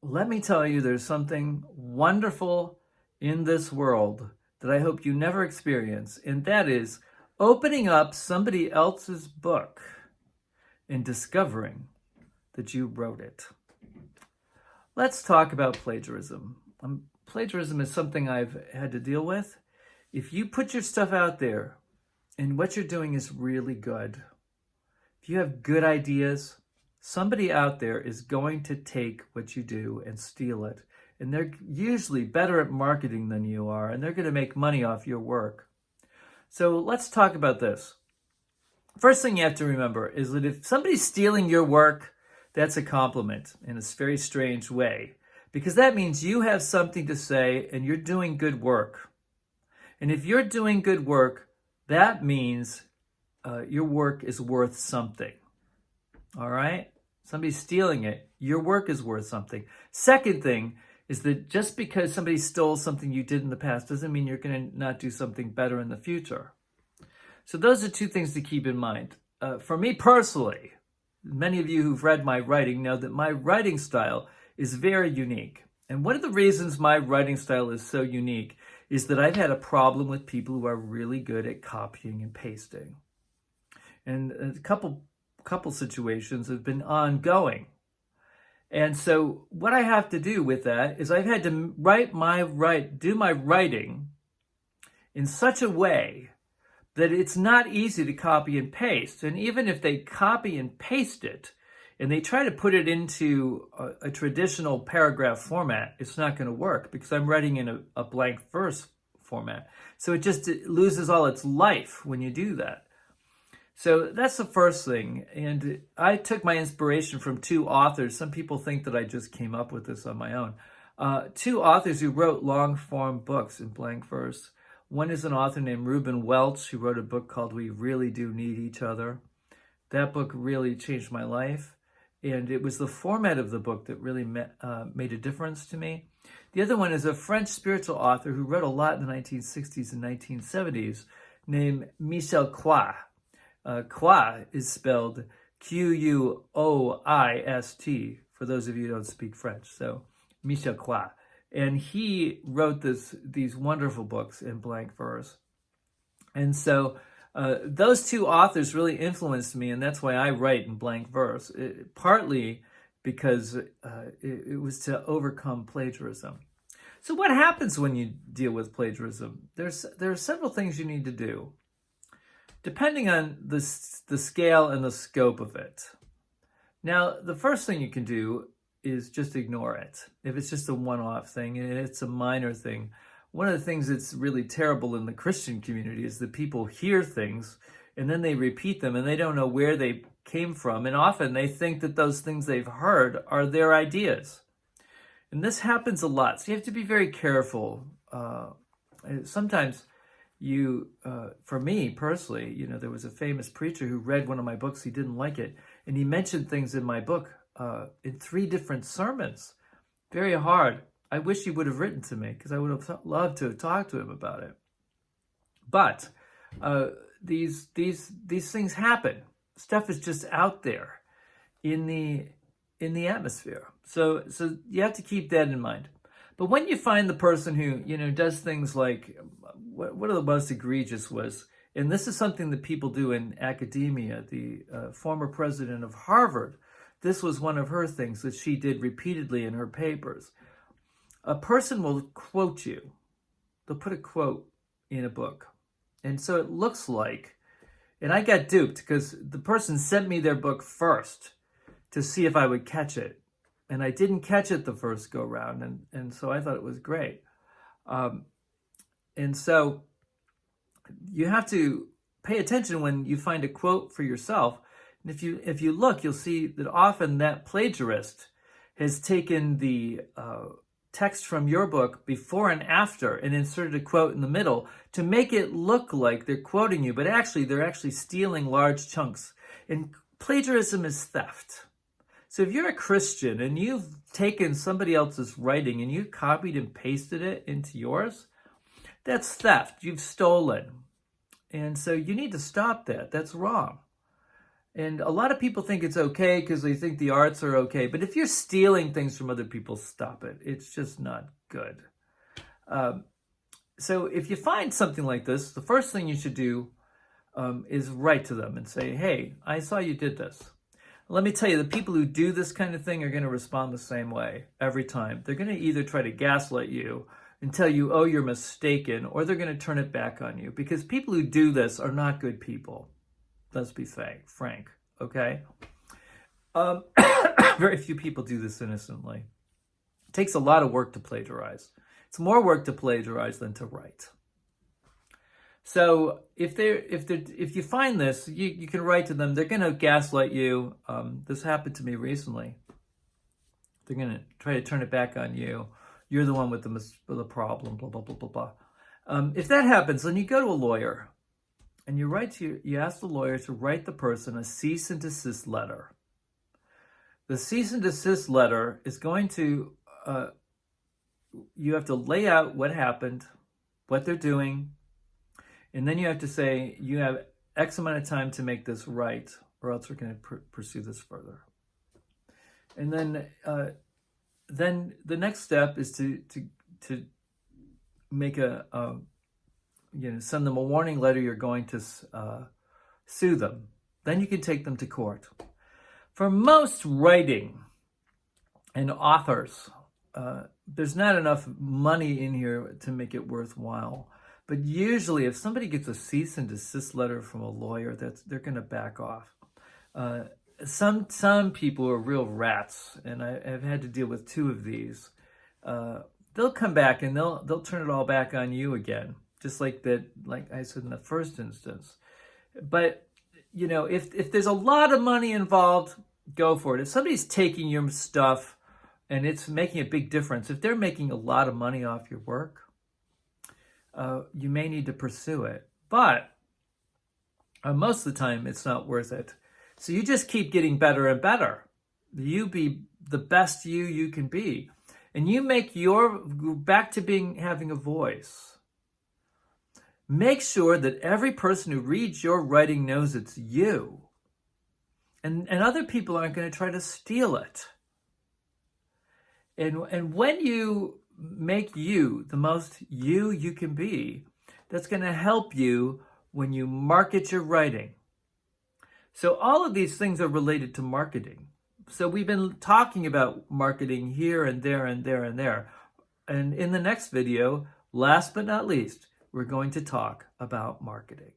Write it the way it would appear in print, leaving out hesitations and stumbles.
Let me tell you, there's something wonderful in this world that I hope you never experience, and that is opening up somebody else's book and discovering that you wrote it. Let's talk about plagiarism. Plagiarism is something I've had to deal with. If you put your stuff out there and what you're doing is really good, if you have good ideas, somebody out there is going to take what you do and steal it. And they're usually better at marketing than you are, and they're going to make money off your work. So let's talk about this. First thing you have to remember is that if somebody's stealing your work, that's a compliment in a very strange way, because that means you have something to say and you're doing good work. And if you're doing good work, that means your work is worth something. All right? Somebody's stealing it. Your work is worth something. Second thing is that just because somebody stole something you did in the past doesn't mean you're going to not do something better in the future. So those are two things to keep in mind. For me personally, many of you who've read my writing know that my writing style is very unique. And one of the reasons my writing style is so unique is that I've had a problem with people who are really good at copying and pasting. And a couple situations have been ongoing. And so what I have to do with that is I've had to do my writing in such a way that it's not easy to copy and paste. And even if they copy and paste it and they try to put it into a traditional paragraph format, it's not going to work because I'm writing in a blank verse format. So it loses all its life when you do that. So that's the first thing. And I took my inspiration from two authors. Some people think that I just came up with this on my own. Two authors who wrote long form books in blank verse. One is an author named Reuben Welch, who wrote a book called We Really Do Need Each Other. That book really changed my life. And it was the format of the book that really made a difference to me. The other one is a French spiritual author who wrote a lot in the 1960s and 1970s named Michel Quoist. Quoist is spelled Quoist, for those of you who don't speak French. So Michel Quoist. And he wrote these wonderful books in blank verse. And so those two authors really influenced me, and that's why I write in blank verse, partly because it was to overcome plagiarism. So what happens when you deal with plagiarism? There are several things you need to do, depending on the scale and the scope of it. Now, the first thing you can do is just ignore it. If it's just a one-off thing and it's a minor thing. One of the things that's really terrible in the Christian community is that people hear things and then they repeat them and they don't know where they came from. And often they think that those things they've heard are their ideas. And this happens a lot. So you have to be very careful. Sometimes for me personally, there was a famous preacher who read one of my books. He didn't like it. And he mentioned things in my book in 3 different sermons. Very hard. I wish he would have written to me because I would have loved to have talked to him about it. But these things happen. Stuff is just out there in the atmosphere. So you have to keep that in mind. But when you find the person who does things like one of the most egregious was, and this is something that people do in academia, the former president of Harvard, this was one of her things that she did repeatedly in her papers. A person will quote you. They'll put a quote in a book. And so it looks like, and I got duped because the person sent me their book first to see if I would catch it. And I didn't catch it the first go round. And so I thought it was great. And so you have to pay attention when you find a quote for yourself. And if you look, you'll see that often that plagiarist has taken the text from your book before and after and inserted a quote in the middle to make it look like they're quoting you, but actually they're actually stealing large chunks. And plagiarism is theft. So if you're a Christian and you've taken somebody else's writing and you copied and pasted it into yours, that's theft. You've stolen. And so you need to stop that. That's wrong. And a lot of people think it's okay because they think the arts are okay. But if you're stealing things from other people, stop it. It's just not good. So if you find something like this, the first thing you should do is write to them and say, hey, I saw you did this. Let me tell you, the people who do this kind of thing are going to respond the same way every time. They're going to either try to gaslight you and tell you, oh, you're mistaken, or they're going to turn it back on you, because people who do this are not good people. Let's be frank, okay? Very few people do this innocently. It takes a lot of work to plagiarize. It's more work to plagiarize than to write. So if you find this, you can write to them. They're going to gaslight you. This happened to me recently. They're going to try to turn it back on you. You're the one with the problem, blah, blah, blah, blah, blah. If that happens, then you go to a lawyer and you ask the lawyer to write the person a cease and desist letter. The cease and desist letter is going to, you have to lay out what happened, what they're doing, and then you have to say, you have X amount of time to make this right, or else we're going to pursue this further. And then the next step is to make send them a warning letter. You're going to sue them. Then you can take them to court. For most writing and authors, there's not enough money in here to make it worthwhile. But usually, if somebody gets a cease and desist letter from a lawyer, they're going to back off. Some people are real rats, and I've had to deal with two of these. They'll come back and they'll turn it all back on you again, just like that. Like I said in the first instance. But if there's a lot of money involved, go for it. If somebody's taking your stuff and it's making a big difference, if they're making a lot of money off your work, you may need to pursue it. But most of the time, it's not worth it. So you just keep getting better and better. You be the best you can be. And you make back to having a voice. Make sure that every person who reads your writing knows it's you. And other people aren't going to try to steal it. And when you make you the most you can be, that's going to help you when you market your writing. So all of these things are related to marketing. So we've been talking about marketing here and there and there and there. And in the next video, last but not least, we're going to talk about marketing.